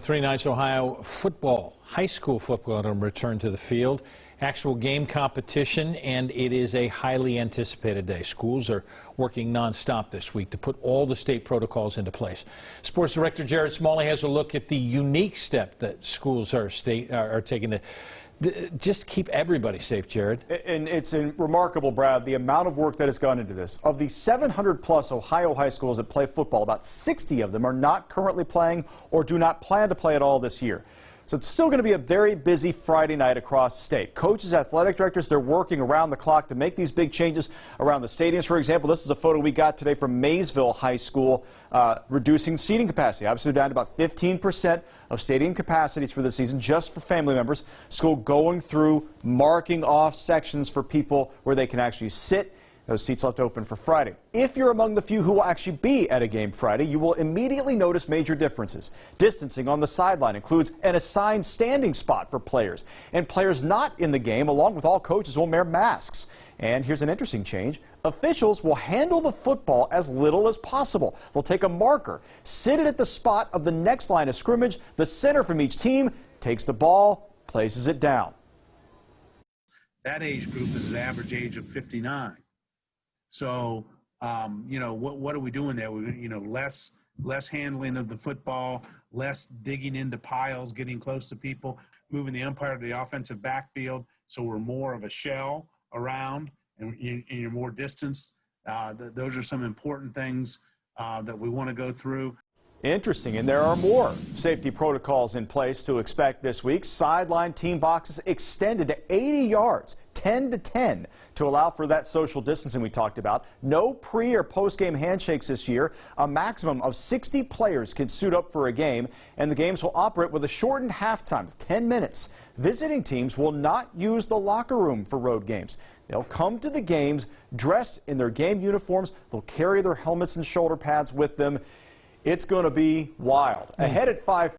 3 nights, Ohio football, high school football, to return to the field. Actual game competition, and it is a highly anticipated day. Schools are working nonstop this week to put all the state protocols into place. Sports Director Jared Smalley has a look at the unique step that schools are taking to just keep everybody safe, Jared. And it's remarkable, Brad, the amount of work that has gone into this. Of the 700-plus Ohio high schools that play football, about 60 of them are not currently playing or do not plan to play at all this year. So it's still going to be a very busy Friday night across the state. Coaches, athletic directors, they're working around the clock to make these big changes around the stadiums. For example, this is a photo we got today from Maysville High School, reducing seating capacity. Obviously, down to about 15% of stadium capacities for this season, just for family members. School going through, marking off sections for people where they can actually sit. Those seats left open for Friday. If you're among the few who will actually be at a game Friday, you will immediately notice major differences. Distancing on the sideline includes an assigned standing spot for players. And players not in the game, along with all coaches, will wear masks. And here's an interesting change. Officials will handle the football as little as possible. They'll take a marker, sit it at the spot of the next line of scrimmage. The center from each team takes the ball, places it down. That age group is an average age of 59. So, what are we doing there? Less handling of the football, less digging into piles, getting close to people, moving the umpire to the offensive backfield, so we're more of a shell around and you're more distanced. Those are some important things that we want to go through. Interesting, and there are more safety protocols in place to expect this week. Sideline team boxes extended to 80 yards, 10 to 10, to allow for that social distancing we talked about. No pre- or post-game handshakes this year. A maximum of 60 players can suit up for a game, and the games will operate with a shortened halftime of 10 minutes. Visiting teams will not use the locker room for road games. They'll come to the games dressed in their game uniforms. They'll carry their helmets and shoulder pads with them. It's going to be wild. Ahead at 5.